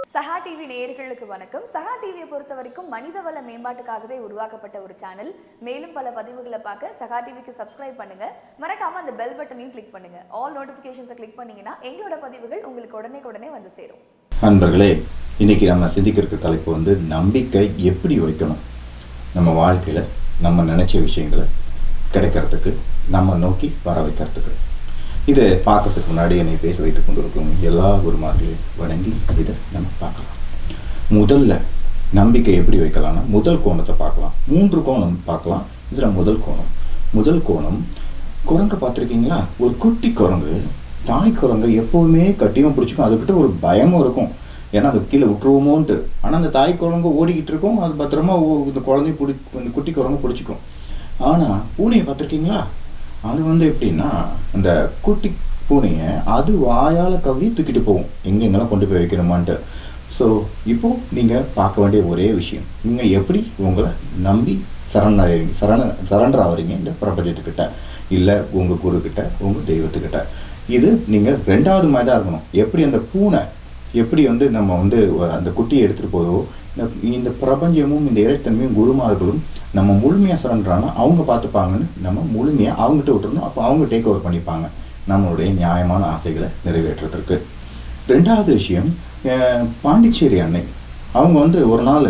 சஹா TV நேயர்களுக்கு வணக்கம். சஹா டிவியை பொறுத்த வரைக்கும் மனிதவள மேம்பாட்டுக்காகவே உருவாக்கப்பட்ட ஒரு சேனல். மேலும் பல பதிவுகளை பார்க்க சஹா டிவிக்கு சப்ஸ்கிரைப் பண்ணுங்க. மறக்காம அந்த பெல் பட்டனையும் கிளிக் பண்ணுங்க. ஆல் நோட்டிபிகேஷன்ஸை கிளிக் பண்ணீங்கன்னா எங்களோட பதிவுகள் உங்களுக்கு உடனே வந்து சேரும். நண்பர்களே, இன்னைக்கு நம்ம சிந்திக்கிற தலைப்பு வந்து நம்பிக்கை எப்படி வைக்கணும் நம்ம வாழ்க்கையில் நம்ம நினைச்ச விஷயங்களை கிடைக்கிறதுக்கு, நம்ம நோக்கி வர வைக்கிறதுக்கு. இதை பார்க்கறதுக்கு முன்னாடி என்னை பேச வைத்துக் கொண்டிருக்கும் எல்லா குருமார்களையும் வணங்கி இதை நம்ம பார்க்கலாம். முதல்ல நம்பிக்கை எப்படி வைக்கலாம்னா முதல் கோணத்தை பார்க்கலாம். 3 கோணம் பார்க்கலாம். இதில் முதல் கோணம் குரங்கு பார்த்துருக்கீங்களா? ஒரு குட்டி குரங்கு தாய் குரங்கு எப்போவுமே கட்டியும் பிடிச்சிக்கும். அதுக்கிட்ட ஒரு பயமும் இருக்கும், ஏன்னா அது கீழே விட்டுருவோமோன்ட்டு. ஆனால் அந்த தாய் குரங்கு ஓடிக்கிட்டு இருக்கும், அது பத்திரமா இந்த குழந்தைய இந்த குட்டி குரங்கு பிடிச்சிக்கும். ஆனால் பூனையை பார்த்துருக்கீங்களா? அது எப்படின்னா அந்த குட்டி பூனையை அது வாயால் கவ்வி தூக்கிட்டு போகும் எங்கெங்கெல்லாம் கொண்டு போய் வைக்கணுமான்ட்டு. ஸோ இப்போது நீங்கள் பார்க்க வேண்டிய ஒரே விஷயம், நீங்கள் எப்படி உங்களை நம்பி சரண்டர் ஆகிறீங்க இந்த பிரபஞ்சத்துக்கிட்ட, இல்லை உங்கள் குருக்கிட்ட, உங்கள் தெய்வத்துக்கிட்ட. இது நீங்கள் 2வது மாதிரி தான் இருக்கணும். எப்படி அந்த பூனை எப்படி நம்ம அந்த குட்டியை எடுத்துகிட்டு போதோ, இந்த பிரபஞ்சமும் இந்த இறைத்தன்மையும் குருமார்களும் நம்ம முழுமையாக சரண்டரானா அவங்க பார்த்துப்பாங்கன்னு நம்ம முழுமையாக அவங்ககிட்ட விட்டுறணும். அப்போ அவங்க டேக் ஓவர் பண்ணிப்பாங்க நம்மளுடைய நியாயமான ஆசைகளை நிறைவேற்றுறதுக்கு. 2வது விஷயம், பாண்டிச்சேரி அன்னை அவங்க ஒரு நாள்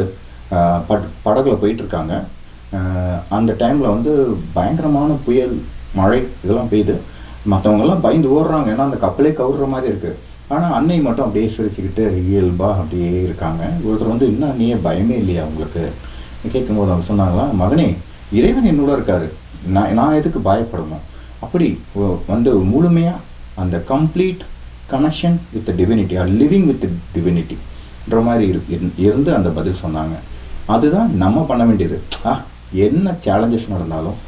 படகுல போயிட்டுருக்காங்க. அந்த டைமில் பயங்கரமான புயல், மழை இதெல்லாம் பெய்யுது. மற்றவங்கெல்லாம் பயந்து ஓடுறாங்க, ஏன்னா அந்த கப்பலே கவுறுற மாதிரி இருக்குது. ஆனால் அன்னை மட்டும் அப்படியே சிரிச்சுக்கிட்டு இயல்பாக அப்படியே இருக்காங்க. ஒருத்தர் இன்னும் அன்னையே பயமே இல்லையா உங்களுக்கு கேட்கும்போது அவங்க சொன்னாங்களா, மகனே இறைவன் என்னோட இருக்காரு, நான் எதுக்கு பயப்படணும்? அப்படி முழுமையாக அந்த complete connection with divinity, or living with டிவினிட்டின்ற மாதிரி இருந்து அந்த பதில் சொன்னாங்க. அதுதான் நம்ம பண்ண வேண்டியது. என்ன சேலஞ்சஸ் நடந்தாலும்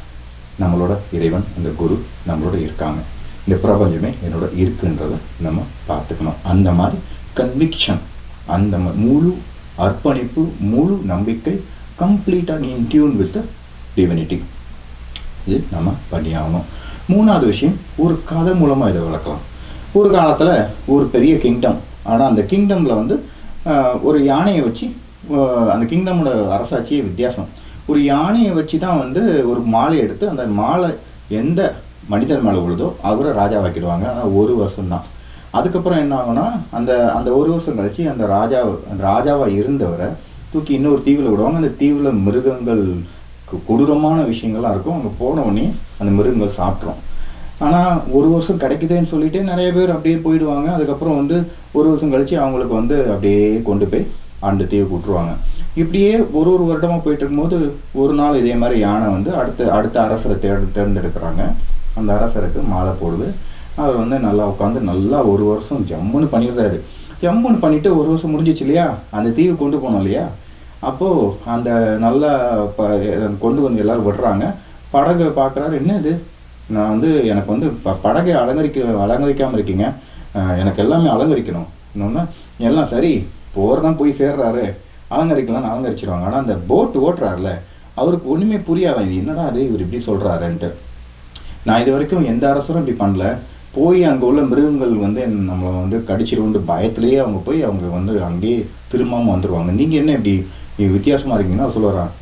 நம்மளோட இறைவன், அந்த குரு நம்மளோட இருக்காங்க, இந்த பிரபஞ்சமே என்னோட இருக்குன்றதை நம்ம பார்த்துக்கணும். அந்த மாதிரி கன்விக்ஷன், அந்த முழு அர்ப்பணிப்பு, முழு நம்பிக்கை, கம்ப்ளீட்டாக இன் டியூன் வித் டிவினிட்டி, இது நம்ம பண்ணியாகணும். 3வது விஷயம், ஒரு கதை மூலமாக இதை விளக்கலாம். ஒரு காலத்தில் ஒரு பெரிய கிங்டம், ஆனால் அந்த கிங்டமில் ஒரு யானையை வச்சு, அந்த கிங்டமோட அரசாட்சியே வித்தியாசம். ஒரு யானையை வச்சு தான் ஒரு மாலை எடுத்து அந்த மாலை எந்த மனிதர் மேலே விழுதோ அவரை ராஜாவாக்கிடுவாங்க. ஆனால் 1 வருஷம்தான். அதுக்கப்புறம் என்ன ஆகுனா, அந்த 1 வருஷம் கழிச்சு அந்த ராஜாவாக இருந்தவரை தூக்கி இன்னொரு தீவில் விடுவாங்க. அந்த தீவில் மிருகங்கள், கொடூரமான விஷயங்கள்லாம் இருக்கும். அங்கே போனவுடனே அந்த மிருகங்கள் சாப்பிட்றோம். ஆனால் 1 வருஷம் கிடைக்குதுன்னு சொல்லிட்டு நிறைய பேர் அப்படியே போயிடுவாங்க. அதுக்கப்புறம் 1 வருஷம் கழிச்சு அவங்களுக்கு அப்படியே கொண்டு போய் அந்த தீவுக்கு விட்டுருவாங்க. இப்படியே ஒரு வருடமாக போயிட்டு இருக்கும்போது ஒரு நாள் இதே மாதிரி யானை அடுத்த அரசரை தேர்ந்தெடுக்கிறாங்க. அந்த அரசருக்கு மாலை போடுது. அவர் நல்லா உட்காந்து நல்லா 1 வருஷம் ஜம்முன்னு பண்ணிடுறாரு. ஜம்முன்னு பண்ணிவிட்டு 1 வருஷம் முடிஞ்சிச்சு இல்லையா, அந்த தீவு கொண்டு போனோம் இல்லையா. அப்போது அந்த நல்லா கொண்டு எல்லோரும் விடுறாங்க. படகை பார்க்குறாரு, என்ன இது, நான் எனக்கு படகை அலங்கரிக்காமல் இருக்கீங்க, எனக்கு எல்லாமே அலங்கரிக்கணும். இன்னொன்று எல்லாம் சரி, போகிறதான் போய் சேர்றாரு, அலங்கரிக்கலாம்னு அலங்கரிச்சிருவாங்க. ஆனால் அந்த போட்டு ஓட்டுறாருல, அவருக்கு ஒன்றுமே புரியாதான், இது என்னடா அது இவர் இப்படி சொல்கிறாருன்ட்டு. நான் இது வரைக்கும் எந்த அரசரும் இப்படி பண்ணல. போய் அங்கே உள்ள மிருகங்கள் நம்மளை கடிச்சிருவோண்டு பயத்துலேயே அவங்க போய் அவங்க அங்கேயே திரும்பாமல் வந்துடுவாங்க. நீங்கள் என்ன இப்படி வித்தியாசமாக இருக்கீங்கன்னா சொல்லுறான்,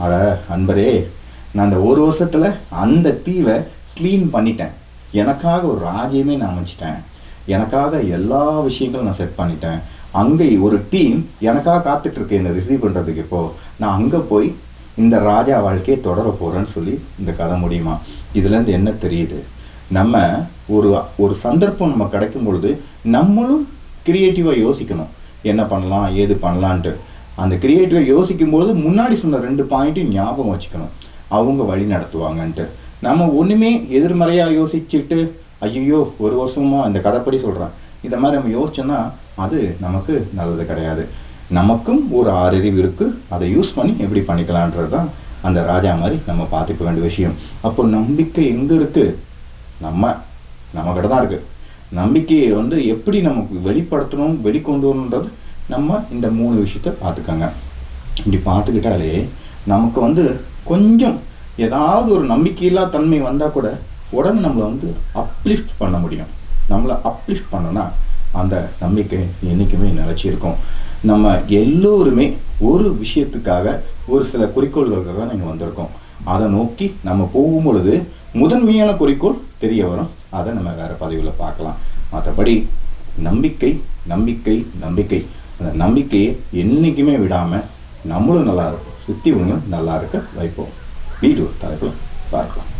அட அன்பரே, நான் அந்த 1 வருஷத்தில் அந்த தீவை க்ளீன் பண்ணிட்டேன். எனக்காக ஒரு ராஜ்யமே நான் அமைச்சிட்டேன். எனக்காக எல்லா விஷயங்களும் நான் செட் பண்ணிட்டேன். அங்கே ஒரு டீம் எனக்காக காத்துட்ருக்கு என்னை ரிசீவ் பண்ணுறதுக்கு. இப்போது நான் அங்கே போய் இந்த ராஜா வாழ்க்கையை தொடர போகிறேன்னு சொல்லி இந்த கதை முடியுமா? இதுலேருந்து என்ன தெரியுது, நம்ம ஒரு சந்தர்ப்பம் நம்ம கிடைக்கும் பொழுது நம்மளும் க்ரியேட்டிவாக யோசிக்கணும், என்ன பண்ணலாம் ஏது பண்ணலான்ட்டு. அந்த க்ரியேட்டிவாக யோசிக்கும்போது முன்னாடி சொன்ன 2 பாயிண்ட்டையும் ஞாபகம் வச்சுக்கணும், அவங்க வழி நடத்துவாங்கன்ட்டு. நம்ம ஒன்றுமே எதிர்மறையாக யோசிச்சுட்டு ஐயோ 1 வருஷமாக இந்த கதைப்படி சொல்கிறேன் இந்த மாதிரி நம்ம யோசிச்சோன்னா அது நமக்கு நல்லது கிடையாது. நமக்கும் ஒரு 6 அறிவு இருக்குது, அதை யூஸ் பண்ணி எப்படி பண்ணிக்கலான்றது தான் அந்த ராஜா மாதிரி நம்ம பார்த்துக்க வேண்டிய விஷயம். அப்போ நம்பிக்கை எங்கே இருக்குது? நம்மக்கிட்ட தான் இருக்குது. நம்பிக்கையை எப்படி நமக்கு வெளிப்படுத்தணும், வெளிக்கொண்டு வரணுன்றது நம்ம இந்த 3 விஷயத்தை பார்த்துக்கோங்க. இப்படி பார்த்துக்கிட்டாலே நமக்கு கொஞ்சம் ஏதாவது ஒரு நம்பிக்கையில்லா தன்மை வந்தால் கூட உடனே நம்மளை அப்லிஃப்ட் பண்ண முடியும். நம்மளை அப்லிஃப்ட் பண்ணோன்னா அந்த நம்பிக்கை என்றைக்குமே நிலைச்சி இருக்கும். நம்ம எல்லோருமே ஒரு விஷயத்துக்காக, ஒரு சில குறிக்கோள்களுக்காக நீங்கள் வந்திருக்கோம். அதை நோக்கி நம்ம போகும் பொழுது முதன்மையான குறிக்கோள் தெரிய வரும். அதை நம்ம வேறு பதிவில் பார்க்கலாம். மற்றபடி நம்பிக்கை நம்பிக்கை நம்பிக்கை, அந்த நம்பிக்கையை என்றைக்குமே விடாமல் நம்மளும் நல்லா இருக்கும், சுற்றி நல்லா இருக்க வைப்போம். வீடியோ தலைப்பில் பார்க்கலாம்.